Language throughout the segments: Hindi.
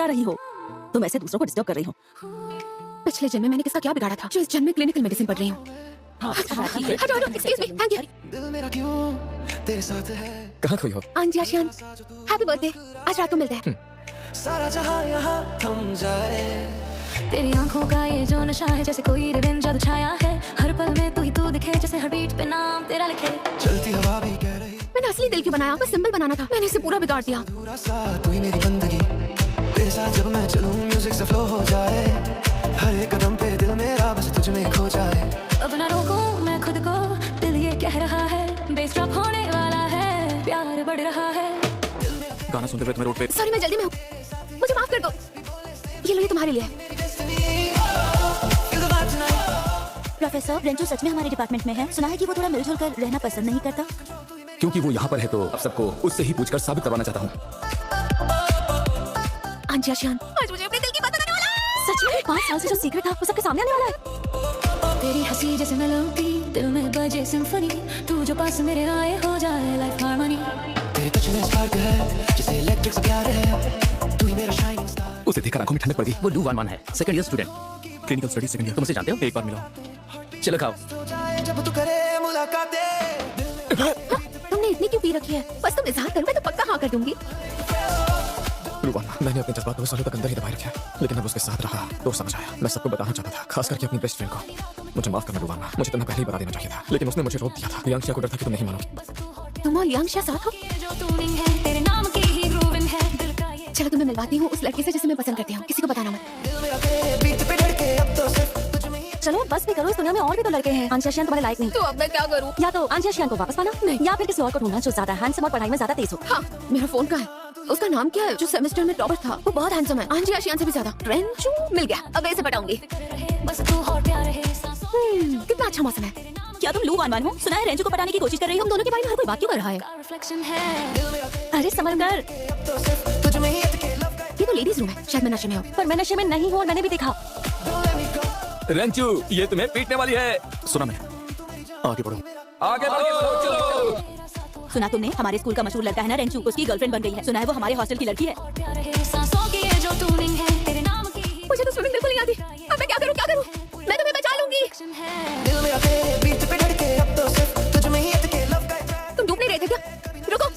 करा रही हो? तुम ऐसे दूसरों को डिस्टर्ब कर रही हो। पिछले जन्म में मैंने किसका क्या बिगाड़ा था जो इस जन्म में क्लिनिकल मेडिसिन पढ़ रही हूँ। हटो, एक्सक्यूज मी, थैंक यू। कहाँ खोई हो? Anji ASEAN, happy birthday. आज रात को मिलते हैं। सारा जहां यहाँ थम जाए, तेरी आंखों का ये जो नशा है, जैसे कोई रिवेंज जादू छाया है। हर पल में तू ही तू दिखे, जैसे हर बीट पे नाम तेरा लिखे। चलती हवा भी कह रही, मैंने असली दिल क्यों बनाया? बस सिंबल बनाना था, मैंने इसे पूरा बिगाड़ दिया। पूरा साथ तू ही मेरी बंदगी, तेरे साथ जब मैं चलूं म्यूजिक से फ्लो हो जाए। हर एक कदम पे दिल मेरा बस तुझ में खो जाए। अब ना रोकूं मैं खुद को, दिल ये कह रहा है बेस ड्रॉप होने वाला है, प्यार बढ़ रहा है। गाना सुनते हुए तुम्हें रोड पे। सॉरी, मैं जल्दी में हूँ, मुझे माफ कर दो। ये लो, ये तुम्हारे लिए। प्रोफेसर, रेंचो सच में हमारे डिपार्टमेंट में है। सुना है कि वो थोड़ा मिलजुल कर रहना पसंद नहीं करता। क्योंकि वो यहाँ पर है तो अब सबको उससे ही पूछकर साबित करवाना चाहता हूँ। आंजी आशियान, आज मुझे अपने दिल की बात बताने वाला है। सच में 5 साल से जो सीक्रेट था वो सबके सामने आने वाला है। तेरी हंसी जैसे मेलोडी, दिल में बजे सिम्फनी, तू जो पास मेरे आए हो जाए लाइफ हार्मनी। तेरे टच में स्पार्क है जैसे इलेक्ट्रिक से प्यार है, तू ही मेरा शाइनिंग स्टार। उसे देखकर आंखों में ठंडक पड़ गई। वो लू वान वान है, second year student, clinical study second year. तुम उसे जानते हो? एक बार मिला। चलो खाओ। जब तू करे मुलाकातें, तुमने इतनी क्यों पी रखी है? बस तुम इज़हार करो, मैं तो पक्का हाँ कर दूंगी। रूबाना, मैंने अपने जज्बात बहुत सालों तक अंदर ही दबाए रखे, लेकिन अब उसके साथ रहा तो समझ आया। मैं सबको बताना चाहता था, खास करके अपनी बेस्ट फ्रेंड को। मुझे माफ करना रूबाना, मुझे तुम्हें पहले ही बता देना चाहिए था, लेकिन उसने मुझे रोक दिया था। लियांग को डर था कि तुम नहीं मानोगी। तुम और लियांग साथ हो? जो ट्यूनिंग है तेरे नाम की ही ग्रूविंग है, दिल का ये चलो तुम्हें मिलवाती हूँ उस लड़के से जिसे मैं पसंद करती हूँ। किसी को बताना मत। दिल मेरा तेरे बीट पे धड़के, अब तो सिर्फ तुझ में ही। चलो बस भी करो, इस दुनिया में और भी तो लड़के हैं। आंजी आशियान तुम्हारे लायक नहीं। तो अब मैं क्या करूँ? या तो आंजी आशियान को वापस पाना, नहीं। या फिर किसी और को ढूंढना जो ज्यादा हैंडसम और पढ़ाई में ज्यादा तेज हो। हाँ, मेरा फोन कहाँ है? उसका नाम क्या है जो सेमेस्टर में टॉपर था? वो बहुत हैंडसम है, आंजी आशियान से भी ज्यादा। रेंचू मिल गया, अब ऐसे पटाऊंगी। बस तू और प्यार है सांसों कितना अच्छा मौसम है। क्या तुम लू वान वान हो? सुना है रेंचो को पटाने की कोशिश कर रही हो। तुम दोनों के बारे में हर कोई बात क्यों कर रहा है? का रिफ्लेक्शन है, दिल मेरा अरे समझकर, अब तो सिर्फ तुझ में ही अटके लव का। ये तो लेडीज रूम है, शायद मैं नशे में हूँ। पर मैं नशे में नहीं हूँ और मैंने भी देखा। रेंचू, ये तुम्हें पीटने वाली है। सुना मैं। आगे बढ़ो, आगे बढ़ो, चलो। सुना तुमने? हमारे स्कूल का मशहूर लड़का है ना रेंचू, उसकी गर्लफ्रेंड बन गई है। सुना है वो हमारे हॉस्टल की लड़की है। प्यार है सांसों की ये जो ट्यूनिंग है, तेरे नाम की ही मुझे तो स्विमिंग बिल्कुल नहीं आती। अब मैं क्या करूँ, क्या करूँ? मैं तुम्हें बचा लूंगी। रिफ्लेक्शन है, दिल मेरा तेरे बीट पे धड़के, अब तो सिर्फ तुझ में ही अटके लव का। तुम डूब नहीं रहे थे क्या? रुको,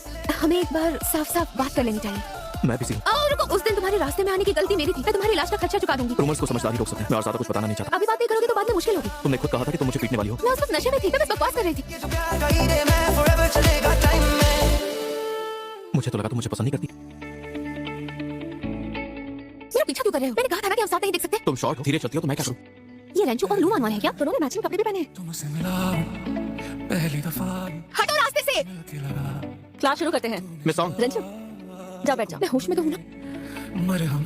हमें एक बार साफ साफ बात कर लेनी चाहिए। मैं भी सी। रुको, उस दिन तुम्हारे रास्ते में आने की गलती मेरी थी। मैं तुम्हारे इलाज का खर्चा चुका दूंगी। रूमर्स को समझदारी रोक सकते हैं। मैं और ज्यादा कुछ बताना नहीं चाहता। अभी बात नहीं करोगे तो बाद में मुश्किल होगी। तुमने खुद कहा था कि तुम मुझे पीटने वाली हो। मैं उस वक्त नशे में थी, मैं बस बकवास कर रही थी। प्यार का ही रे मैं forever चलेगा टाइम में। मुझे तो लगा तुम मुझे पसंद नहीं करती। मेरा पीछा क्यों कर रहे हो? मैंने कहा था ना कि हम साथ नहीं देख सकते। तुम शॉर्ट हो, धीरे चलती हो तो मैं क्या करूं? ये रेंचू और लू वान वान है क्या? दोनों ने मैचिंग कपड़े भी पहने हैं। तुमसे मिला पहली दफा, हटो रास्ते से। के लगा क्लास शुरू करते हैं। मैं सॉन्ग। रेंचू जाओ, बैठ जाओ। मैं होश में तो हूँ ना। मरहम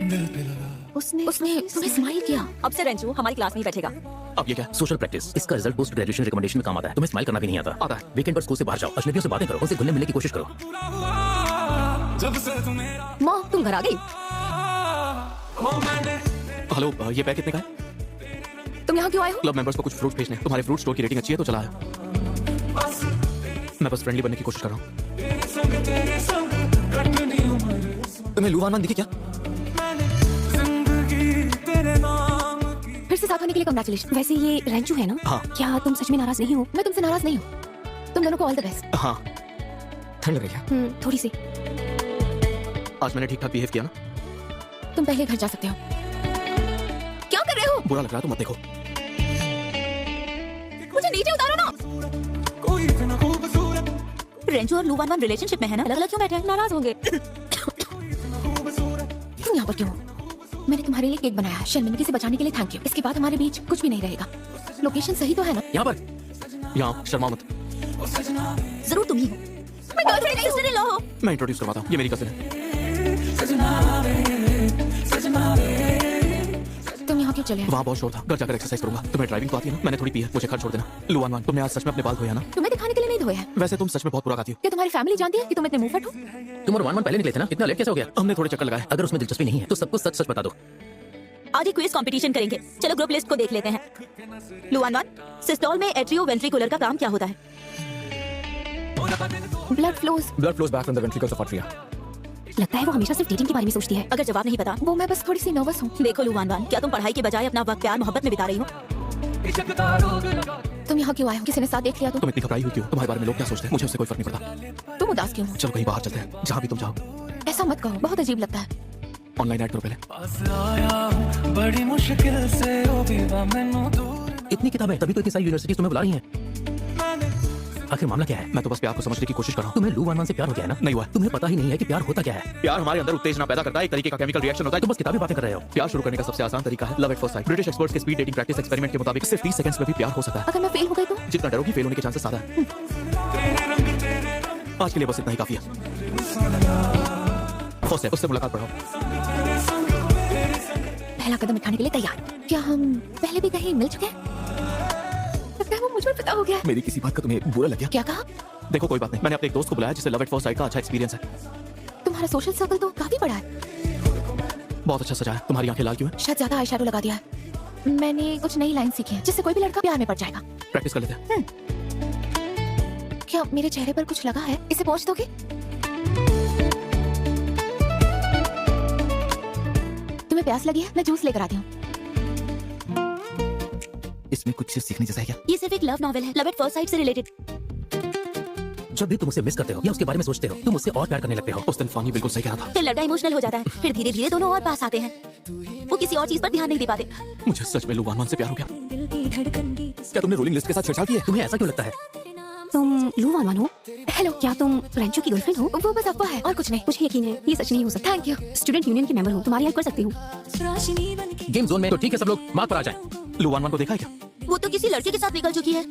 दिल पे लगा। उसने तुम्हें स्माइल किया। अब से रेंचू हमारी क्लास में ही बैठेगा। अब ये क्या? सोशल प्रैक्टिस, इसका रिजल्ट पोस्ट ग्रेजुएशन रिकमेंडेशन में काम आता है। तुम्हें स्माइल करना भी नहीं आता। आता है। वीकेंड पर स्कूल से बाहर जाओ, अजनबियों से बातें करो, उनसे घुलने मिलने की कोशिश करो। जब से तू मेरा माँ, तुम घर आ गई? हो मैंने हेलो, ये पैक कितने का है? तुम यहाँ क्यों आए हो? क्लब मेंबर्स को कुछ फ्रूट्स भेजने हैं। तुम्हारे फ्रूट स्टोर की रेटिंग अच्छी है तो चला है। मैं बस फ्रेंडली बनने की कोशिश कर रहा हूँ। तेरे संग कटनी उम्र, तुम्हें लू वान वान दिखी क्या? जिंदगी तेरे नाम की। फिर से साथ होने के लिए कांग्रेचुलेशन। वैसे ये रेंचू है ना? हाँ। क्या तुम सच में नाराज नहीं हो? मैं तुमसे नाराज नहीं हूँ। तुम दोनों को ऑल द बेस्ट। हाँ। ठंड लग रही है। थोड़ी सी। आज मैंने ठीक ठाक बिहेव किया ना? तुम पहले घर जा सकते हो। क्या कर रहे हो? बुरा लग रहा है तो मत देखो। मुझे नीचे उतारो ना। कोई इतना खूबसूरत, रेंचू और लू वान वान रिलेशनशिप में है ना, अलग अलग क्यों बैठे हैं? नाराज होंगे। तुम यहाँ पर क्यों हो? मैंने तुम्हारे लिए केक बनाया है। शर्मिंदगी से बचाने के लिए थैंक यू। इसके बाद हमारे बीच कुछ भी नहीं रहेगा। लोकेशन सही तो है ना? यहाँ पर। यहाँ शर्मा मत। जरूर तुम ही हो। मैं गर्लफ्रेंड नहीं, सिस्टर इन लॉ हो। मैं इंट्रोड्यूस करवाता हूँ। ये मेरी कजिन है। तुम यहाँ क्यों चले आए? वहाँ बहुत शोर था। घर जाकर एक्सरसाइज करूंगा। तुम्हें ड्राइविंग तो आती है ना? मैंने थोड़ी पी है। मुझे घर छोड़ देना। लू वान वान, तुमने आज सच में अपने बाल धोया ना? तुम्हें दिखाने के लिए नहीं धोए हैं। वैसे तुम सच में बहुत बुरा गाती हो। क्या तुम्हारी फैमिली जानती है कि तुम इतने मुंहफट हो? तुम और वान वान पहले निकले थे ना, इतना लेट कैसे हो गया? हमने थोड़े चक्कर लगाए। अगर उसमें दिलचस्पी नहीं है तो सबको सच सच बता दो। आज एक क्विज कंपटीशन करेंगे। चलो ग्रुप लिस्ट को देख लेते हैं। लू वान वान, सिस्टोल में एट्रियो वेंट्रिकुलर का काम क्या होता है? Blood flows. Blood flows back from the ventricles of atria. लगता है वो हमेशा सिर्फ डेटिंग के बारे में सोचती है। अगर जवाब नहीं पता वो मैं बस थोड़ी सी नर्वस हूँ। देखो लुवान वान, क्या तुम पढ़ाई के बजाय अपना वक्त प्यार मोहब्बत में बिता रही हो? तुम यहाँ क्यों आए हो? किसी ने साथ देख लिया तो? तुम इतनी घबराई हुई क्यों? तुम्हारे बारे में लोग क्या सोचते हैं? मुझे उससे कोई फर्क नहीं पड़ता। तुम उदास क्यों हो? चलो कहीं बाहर चलते हैं, जहाँ भी तुम चाहो। ऐसा मत कहो, बहुत अजीब लगता है। ऑनलाइन ऐड करो पहले। बड़ी मुश्किल से ओ बीवा मैनू दूर इतनी किताबें, तभी तो इतनी सारी यूनिवर्सिटीज तुम्हें बुला रही हैं। आखिर मामला क्या है? मैं तो बस प्यार को समझने की कोशिश कर रहा हूँ। तुम्हें लू वान वान से प्यार हो गया है ना? नहीं हुआ। तुम्हें पता ही नहीं है कि प्यार होता क्या है। प्यार हमारे अंदर उत्तेजना पैदा करता है, एक तरीके का केमिकल रिएक्शन होता है। तुम बस किताबी बातें कर रहे हो। प्यार शुरू करने का सबसे आसान तरीका है love at first sight. British experts के स्पीड डेटिंग प्रैक्टिस एक्सपेरिमेंट के मुताबिक सिर्फ 30 सेकंड्स में भी प्यार हो सकता है। अगर मैं फेल हो गई तो? जितना डरोगी फेल होने के चांसेस ज्यादा है। आज के लिए बस इतना ही काफी है। फर्स्ट है, उससे मुलाकात बढ़ाओ। पहला कदम उठाने के लिए तैयार। क्या हम पहले भी कहीं मिल चुके हैं? लगता है वो मुझ पर पता हो गया। मेरी किसी बात का तुम्हें बुरा लग गया? क्या कहा? देखो कोई बात नहीं, मैंने अपने एक दोस्त को बुलाया जिससे लव एट फर्स्ट साइट का अच्छा एक्सपीरियंस है। तुम्हारा सोशल सर्कल तो काफी बड़ा है। बहुत अच्छा सजा है। तुम्हारी आंखें लाल क्यों है? शायद ज्यादा आई शैडो लगा दिया है। मैंने कुछ नई लाइन सीखी है जिससे कोई भी लड़का प्यार में पड़ जाएगा। प्रैक्टिस कर लेते हैं। क्या मेरे चेहरे पर कुछ लगा है? इसे पोंछ दोगे? तुम्हें प्यास लगी है? मैं जूस लेकर आती हूँ। इसमें कुछ सीखने जैसा है क्या? ये सिर्फ एक लव नॉवेल है, लव एट फर्स्ट साइट से रिलेटेड। जब भी तुम उसे मिस करते हो या उसके बारे में सोचते हो, तुम उससे और प्यार करने लगते हो। उस दिन फानी बिल्कुल सही कहा था। फिर लड़का इमोशनल हो जाता है, फिर धीरे धीरे दोनों और पास आते हैं। वो किसी और चीज पर ध्यान नहीं दे पाते। मुझे सच में लुवान वान से प्यार हो गया। क्या तुमने रोलिंग लिस्ट के साथ छेड़छाड़ की है? तुम्हें ऐसा क्यों लगता है? तुम लू वान वान हो? हेलो, क्या तुम रेंचो की गर्लफ्रेंड हो? वो बस अफवाह है और कुछ नहीं। मुझे यकीन है ये सच नहीं हो सकता। Thank you. स्टूडेंट यूनियन की मेंबर हूँ, तुम्हारी हेल्प कर सकती हूँ। गेम जोन में तो ठीक है, सब लोग मार्ग पर आ जाएं। लुवान वान को देखा है क्या? वो तो किसी लड़के के साथ निकल चुकी है।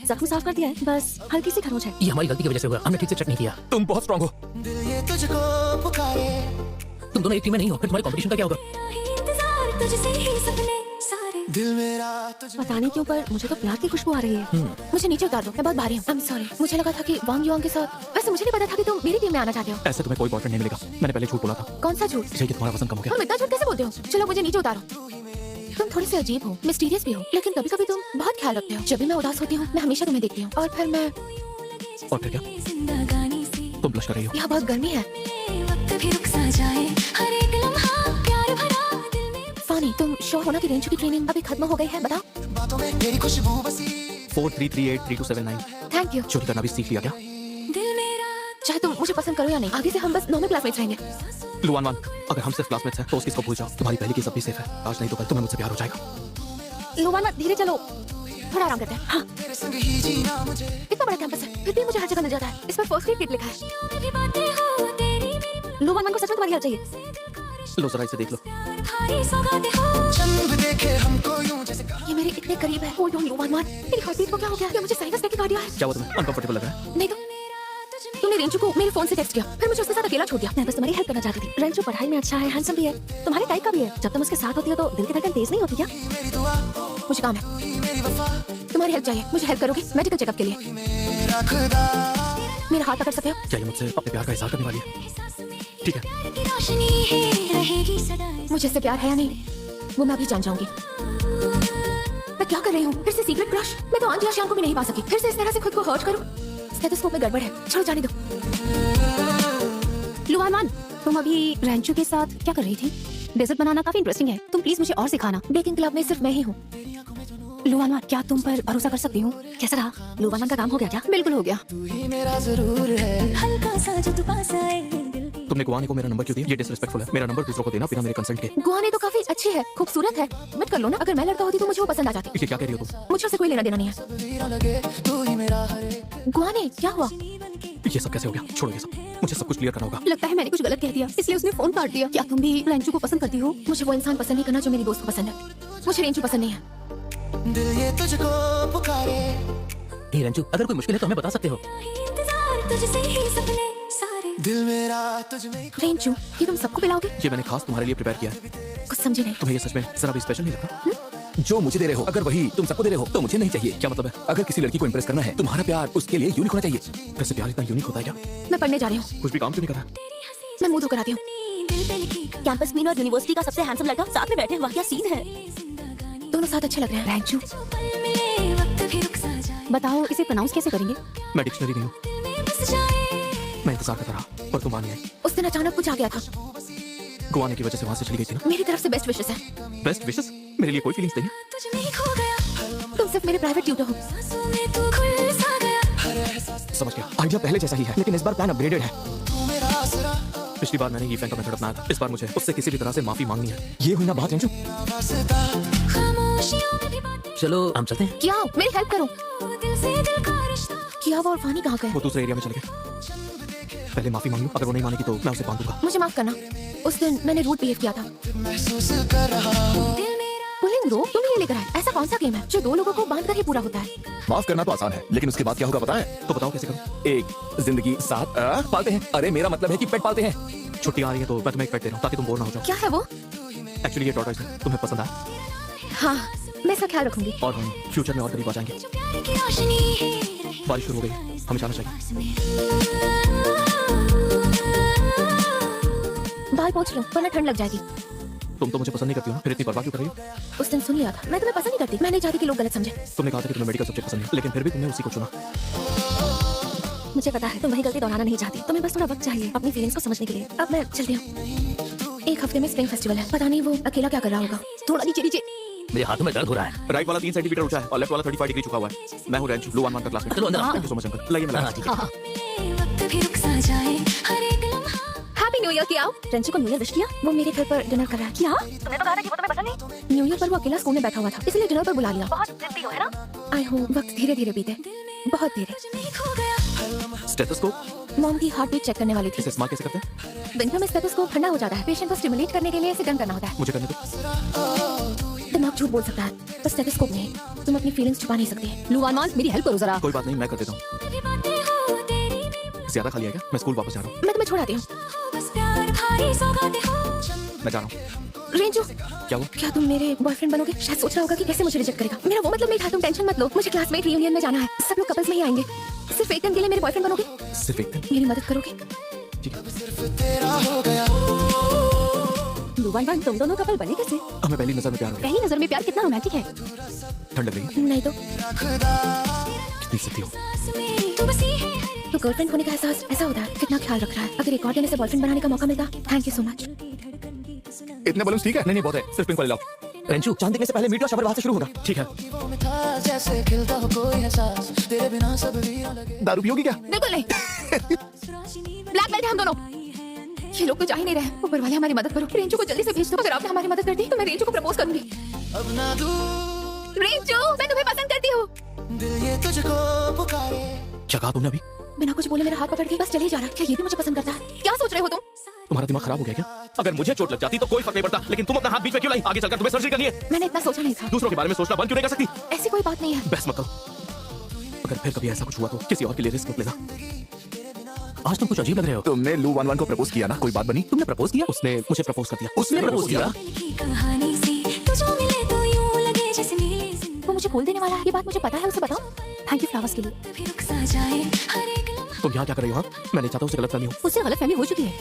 जख्म साफ कर दिया है, बस हल्की सी खरोंच है। ये हमारी गलती की वजह से हुआ, हमने ठीक से चेक नहीं किया। तुम बहुत स्ट्रांग हो। ये तुझको पुकारे तुम दोनों एक टीम में नहीं हो, फिर तुम्हारे कंपटीशन का क्या होगा? दिल मेरा तुझ पता नहीं क्यों पर मुझे तो प्यार की खुशबू आ रही है। मुझे नीचे उतार दो, मैं बहुत भारी हूँ। I'm sorry। मुझे लगा था कि वांग युआंग के साथ। वैसे मुझे नहीं पता था कि तुम मेरी टीम में आना चाहते हो। ऐसे तुम्हें कोई बॉयफ्रेंड नहीं मिलेगा। मैंने पहले झूठ बोला था। कौन सा झूठ? ये कि तुम्हारा वजन कम हो गया। तुम इतना झूठ कैसे बोलते हो? चलो मुझे नीचे उतारो। तुम थोड़ी सी अजीब हो, मिस्टीरियस भी हो, लेकिन कभी कभी तुम बहुत ख्याल रखते हो। जब भी मैं उदास होती हूँ मैं हमेशा तुम्हें देखती हूँ और फिर मैं। और फिर क्या? तुम ब्लश कर रही हो। यहाँ बहुत गर्मी है। फानी, तुम श्योर हो ना कि रेंचो की ट्रेनिंग अभी खत्म हो गई है? बताओ। बातों में तेरी खुशबू बसी 43383279। Thank you. चोरी करना भी सीख लिया क्या? चाहे तुम मुझे पसंद करो या नहीं, आगे से हम बस नॉर्मल क्लासमेट्स रहेंगे। लुवान वान, अगर हम सिर्फ क्लासमेट्स हैं तो उस किस को भूल जाओ। तुम्हारी पहली की सब भी सेफ है। आज नहीं तो कल तुम्हें मुझसे प्यार हो जाएगा। लुवाना, धीरे चलो, थोड़ा आराम करते हैं। हाँ, तेरे संग ही जीना मुझे। इतना बड़ा कैंपस है फिर भी मुझे हर जगह मिल जाता है। इस पर फर्स्ट एड किट लिखा है। लुवान को सच में तुम्हारी हेल्प चाहिए। लो जरा इसे देख लो। चंद देखे हमको यूं जैसे ये मेरे इतने करीब है। होल्ड ऑन लुवान, मेरी हार्टबीट को क्या हो गया? क्या मुझे साइनस टैकिकार्डिया है? क्या हुआ तुम्हें? अनकंफर्टेबल लग रहा है? नहीं तो तुमने रेंचो को मेरे फोन से टेक्स्ट किया, फिर मुझे उसके साथ अकेला छोड़ दिया। मैं बस तुम्हारी हेल्प करना चाहती थी। रेंचो पढ़ाई में अच्छा है, हैंडसम भी है, तुम्हारे टाइप का भी है। जब तुम उसके साथ होती हो तो दिल की धड़कन तेज नहीं होती क्या? मेरी दुआ मुझे काम है, मेरी वफा तुम्हारी हेल्प चाहिए। मुझे हेल्प करोगे मेडिकल चेकअप के लिए? मेरा खुदा मेरा हाथ पकड़ सकते हो? क्या ये मुझसे अपने प्यार का इज़हार करने वाली है? ठीक है। मुझे इससे प्यार है या नहीं वो मैं अभी जान जाऊंगी। मैं क्या कर रही हूँ? फिर से सीक्रेट क्रश? मैं तो आंधी या शाम को भी नहीं पा सकी, फिर से इस तरह से खुद को हर्ट करूँ? स्टेथोस्कोप में गड़बड़ है, छोड़ो जाने दो। लुवान, तुम अभी रेंचो के साथ क्या कर रही थी? डेजर्ट बनाना काफी इंटरेस्टिंग है, तुम प्लीज मुझे और सिखाना। बेकिंग क्लब में सिर्फ मैं ही हूँ। लुवान, क्या तुम पर भरोसा कर सकती हूँ? कैसा रहा? लुवान का काम हो गया क्या? बिल्कुल हो गया। तू ही मेरा जरूर है। हल्का सा जो तू पास आए तुमने गुआने को मेरा नंबर क्यों दिया? ये डिसरिस्पेक्टफुल है। मेरा नंबर दूसरों को देना बिना मेरे कंसल्ट के। गुआने तो काफी अच्छी है, खूबसूरत है, मत कर लो ना। अगर मैं लड़का होती तो मुझे वो पसंद आ जाती। ये क्या कह रही हो तुम? मुझे उससे कोई लेना देना नहीं है। हीरा लगे तू ही मेरा हर एक। गुआने, क्या हुआ? ये सब कैसे हो गया? छोड़ो ये सब, मुझे सब कुछ क्लियर करना होगा। लगता है मैंने कुछ गलत कह दिया, इसलिए उसने फोन काट दिया। क्या तुम भी रेंचो को पसंद करती हो? मुझे वो इंसान पसंद नहीं करना जो मेरी दोस्त को पसंद है। मुझे रेंचो पसंद नहीं है। दिल ये तुझको पुकारे। हे रंजू, अगर कोई मुश्किल है तो हमें बता सकते हो। इंतजार तुझसे ही सपने सारे दिल मेरा तुझ में ही रेंचो, ये तुम सबको पिलाओगे? ये मैंने खास तुम्हारे लिए प्रिपेयर किया है। कुछ समझे नहीं। तुम्हें ये सच में जरा भी स्पेशल नहीं लगता? जो मुझे दे रहे हो अगर वही तुम सबको दे रहे हो तो मुझे नहीं चाहिए। क्या मतलब है? अगर किसी लड़की को इंप्रेस करना है तुम्हारा प्यार उसके लिए यूनिक होना चाहिए। वैसे प्यार इतना यूनिक होता है क्या? मैं पढ़ने जा रही हूँ, कुछ भी काम क्यों नहीं कर रहा? मैं मुंह धोकर आती हूँ। दिल पे लिखी कैंपस क्वीन और यूनिवर्सिटी का सबसे हैंडसम लड़का साथ में बैठे हैं, वाह क्या सीन है। दोनों साथ अच्छे लग रहे हैं। रेंचो, पल मिले वक्त भी रुक सा जाए बताओ इसे प्रोनाउंस कैसे करेंगे? मैं डिक्शनरी नहीं हूँ। दिल में बस जाए मैं इंतजार करता रहा पर तुम आ नहीं आई। उस दिन अचानक कुछ आ गया था। गोवा आने की वजह से वहां से चली गई थी ना। मेरी तरफ से बेस्ट विशेस है। Best wishes? मेरे लिए कोई फीलिंग्स नहीं है। तुझ में ही खो गया, तुम सिर्फ मेरे प्राइवेट ट्यूटर हो। सांसों में तू खुल सा गया। समझ गया, आइडिया पहले जैसा ही है लेकिन इस बार प्लान अपग्रेडेड है। तू मेरा आसरा, पिछली बार मैंने ये का मेथड अपनाया था, इस बार मुझे उससे किसी भी तरह से माफी मांगनी है। ये हुई ना बात रंजू। वास्ता खामोशियों में भी बातें चलो हम चलते हैं। क्या मेरी हेल्प करो। हो, दिल से दिल का रिश्ता। क्या वो और फानी कहाँ गए? वो दूसरे एरिया में चले गए। पहले माफी मांग लूं, अगर वो नहीं मानेगी तो मैं उसे बांध दूंगा। मुझे माफ करना, उस दिन मैंने रूड बिहेव किया था। महसूस कर रहा हूँ। दिल मेरा पुलिंग रो तुम ये लेकर आए। ऐसा कौन सा गेम है जो दो लोगों को बांध कर ही पूरा होता है? माफ करना तो आसान है लेकिन उसके बाद क्या होगा पता है? तो बताओ कैसे करूं? एक जिंदगी साथ पालते हैं। अरे मेरा मतलब है कि पेट पालते हैं। छुट्टी आ रही है तो मैं तुम्हें एक पेट दे रहा हूं ताकि तुम बोर ना हो जाओ। क्या है वो? एक्चुअली ये टॉर्टोइस है, तुम्हें पसंद आया? हाँ, मैं इसका ख्याल रखूंगी। और हम फ्यूचर में और करीब आ जाएंगे। जो प्यार की रोशनी है बारिश शुरू हो गई, हमें जाना चाहिए। बाल पोंछ लो वरना ठंड लग जाएगी। तुम तो मुझे पसंद नहीं करती हो ना, फिर इतनी परवाह क्यों कर रही हो? उस दिन सुन लिया था, मैं तुम्हें पसंद नहीं करती। मैं नहीं चाहती कि लोग गलत समझे। तुमने कहा था कि तुम्हें मेडिकल सब्जेक्ट पसंद है लेकिन फिर भी तुमने उसी को चुना। मुझे पता है तुम वही गलती दोहराना नहीं चाहती। तुम्हें बस थोड़ा वक्त चाहिए अपनी फीलिंग्स को समझने के लिए। अब मैं चलती हूँ। एक हफ्ते में स्प्रिंग फेस्टिवल है, पता नहीं वो अकेला क्या कर रहा होगा। थोड़ा नीचे नीचे। मेरे हाथों में दर्द हो रहा है। राइट वाला 3 सेंटीमीटर ऊंचा है और लेफ्ट वाला 35 डिग्री झुका हुआ है। मैं हूं रंजू, लू 1 का क्लासमेट। चलो अंदर। Thank you so much uncle. लाइए मैं हाँ, ठीक है। वक्त भी रुक सा जाए हर एक लम्हा। हैप्पी न्यू ईयर किया। रंजू को न्यू ईयर विश किया। वो मेरे घर पर डिनर कर रहा है। क्या? तुमने तो कहा था कि वो तुम्हें पसंद नहीं। न्यू ईयर पर वो अकेला स्कूल में बैठा हुआ था, इसलिए डिनर पर बुला लिया। बहुत जिद्दी हो है ना? आई होप वक्त धीरे धीरे बीते, बहुत धीरे। तुझ में ही खो गया, स्टेथोस्कोप मॉम की हार्ट बीट चेक करने वाली थी। इसे इस्तेमाल कैसे करते हैं? विंटर में स्टेथोस्कोप ठंडा हो जाता है। पेशेंट को स्टिमुलेट करने के लिए इसे गर्म करना होता है। मुझे करने दो। दिमाग झूठ बोल सकता है पर स्टेथोस्कोप नहीं। तुम अपनी फीलिंग्स छुपा नहीं सकती। लुआन मेरी हेल्प करो जरा। कोई बात नहीं, मैं कर देता हूँ। मेरी बातें हो तेरी भी ज्यादा खाली है क्या? मैं स्कूल वापस जा रहा हूँ। मैं तुम्हें छोड़ आती हूँ। हो, बस प्यार भारी सौगातें हो। मैं जा रहा हूँ। रेंजू, क्या हुआ? क्या तुम मेरे बॉयफ्रेंड बनोगे? शायद सोच रहा होगा कि कैसे मुझे रिजेक्ट करेगा। मेरा वो मतलब नहीं था, तुम टेंशन मत लो। मुझे क्लासमेट रियूनियन में जाना है, सब लोग कपल्स में ही आएंगे। सिर्फ एक दिन के लिए मेरे बॉयफ्रेंड बनोगे? सिर्फ एक दिन? मेरी मदद करोगे? ठीक है। सिर्फ तेरा हो गया। लुआन तुम दोनों कपल बने कैसे? हमें पहली नजर में प्यार हो गया। पहली नजर में प्यार कितना रोमांटिक है। ठंड लग रही है? नहीं तो कितनी सती हो। सांस में तू बसी है हर तो गर्लफ्रेंड होने का एहसास ऐसा होता है। कितना ख्याल रख रहा है। अगर एक और दिन इसे बॉयफ्रेंड बनाने का मौका मिलता। Thank you so much. इतने बलून्स ठीक है? नहीं बहुत है, सिर्फ पिंक वाले लाओ। रंजू चांद दिखने से पहले मीट और शबर वहां से शुरू होगा। ठीक है। वो में था जैसे खिलता हो कोई एहसास, तेरे बिना सब वीरान लगे। दारू पियोगी क्या? बिल्कुल नहीं। ब्लैक बेल्ट है हम दोनों। ये लोग तो जा ही नहीं रहे। ऊपर वाले हमारी मदद करो। रेंजू को जल्दी से भेज दो। अगर आपने हमारी मदद कर दी तो मैं रेंजू को प्रपोज करूंगी। अब ना दूर रेंजू, मैं तुम्हें पसंद करती हूँ। दिल ये तुझको पुकारे। क्या कहा तुमने अभी? बिना कुछ बोले मेरा हाथ पकड़ के बस चले जा रहा है। क्या ये भी मुझे पसंद करता है? क्या सोच रहे हो तुम? तुम्हारा दिमाग खराब हो गया क्या? अगर मुझे चोट लग जाती तो कोई फर्क नहीं पड़ता, लेकिन तुम अपना हाथ बीच में क्यों लाई? आगे चलकर तुम्हें सर्जरी करनी है। मैंने इतना सोचा नहीं था। दूसरों के बारे में सोचना बंद क्यों नहीं कर सकती? ऐसी कोई बात नहीं है। बहस मत करो। अगर फिर कभी ऐसा कुछ हुआ तो किसी और के लिए रिस्क मत लेना। आज तुम कुछ अजीब लग रहे हो। तुमने लू 1 को प्रपोज किया ना? कोई बात बनी? तुमने प्रपोज किया? उसने मुझे प्रपोज कर दिया। उसने प्रपोज किया? दिल की कहानी से तुझको मिले तो यूं लगे जैसे नीले जिंदगी वो मुझे फूल देने वाला है, ये बात मुझे पता है। उसे बताओ। थैंक यू फ्लावर्स के लिए। भी रुक सा जाए हर एक लम्हा। तुम यहाँ क्या कर रही हो? हाँ? मैं नहीं चाहता उसे गलतफहमी हो। उससे गलतफहमी हो चुकी है,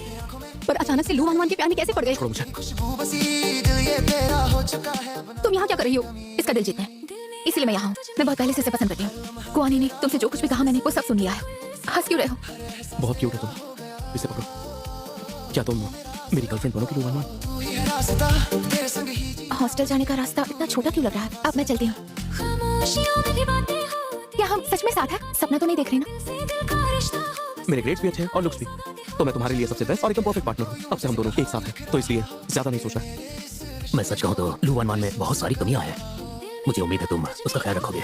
पर अचानक से लू वन के प्यार में कैसे पड़ गए? छोड़ो मुझे। खुशबू बसी दिल ये तेरा हो चुका है। तुम यहाँ क्या कर रही हो? इसका दिल जीतना है, इसलिए मैं यहाँ हूँ। मैं बहुत पहले से इसे पसंद करती हूँ। कुआनी ने तुमसे जो कुछ भी कहा मैंने वो सब सुन लिया है। हंस क्यों रहे हो? बहुत क्यूट है तुम। इसे पकड़ो। क्या तुम मेरी गर्लफ्रेंड बनोगी लू 1? तू ही है रास्ता, तेरे संग ही जी। हॉस्टल जाने का रास्ता इतना छोटा क्यों लग रहा है? अब मैं चलती हूँ। खामोशियों में भी बातें हो क्या हम सच में साथ हैं? सपना तो नहीं देख रही ना? से दिल का रिश्ता हो। मेरे ग्रेड्स भी अच्छे हैं और लुक्स भी, तो मैं तुम्हारे लिए सबसे बेस्ट और एकदम परफेक्ट पार्टनर हूँ। अब से हम दोनों एक साथ हैं, तो इसलिए ज्यादा नहीं सोचना। मैं सच कहूँ तो लू 1 में बहुत सारी कमियां हैं। मुझे उम्मीद है तुम उसका ख्याल रखोगे।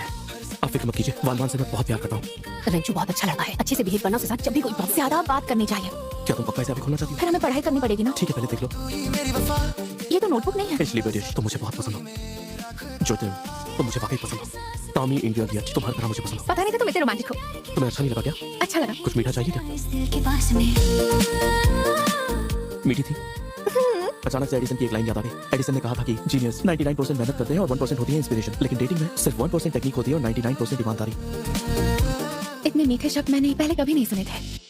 आप फिक्र मत कीजिए, 1 से मैं बहुत प्यार करता हूँ। रंजू बहुत अच्छा लड़का है, अच्छे से बिहेव करना उसके साथ। जब भी कोई बहुत ज्यादा बात करनी चाहिए। क्या तुम पक्का इसे अभी खोलना चाहती हो? फिर हमें पढ़ाई करनी पड़ेगी ना। ठीक है, पहले देख लो। मेरी वफा ये तो नोटबुक नहीं है। पिछली ब्रिटिश तो मुझे बहुत पसंद हो। जो तुम तो मुझे वाकई पसंद हो। टॉमी इंडियन भी अच्छी, तुम्हारी तरह मुझे पसंद हो। पता नहीं था तुम इतने रोमांटिक हो। तुम्हें अच्छा नहीं लगा क्या? अच्छा लगा। कुछ मीठा चाहिए क्या? इस दिल के पास में मीठी थी। अचानक से एडिसन की एक लाइन याद आ गई। एडिसन ने कहा था कि जीनियस 99% मेहनत करते हैं और 1% होती है इंस्पिरेशन, लेकिन डेटिंग में सिर्फ 1% टेक्निक होती है और 99% ईमानदारी। इतने मीठे शब्द मैंने पहले कभी नहीं सुने थे।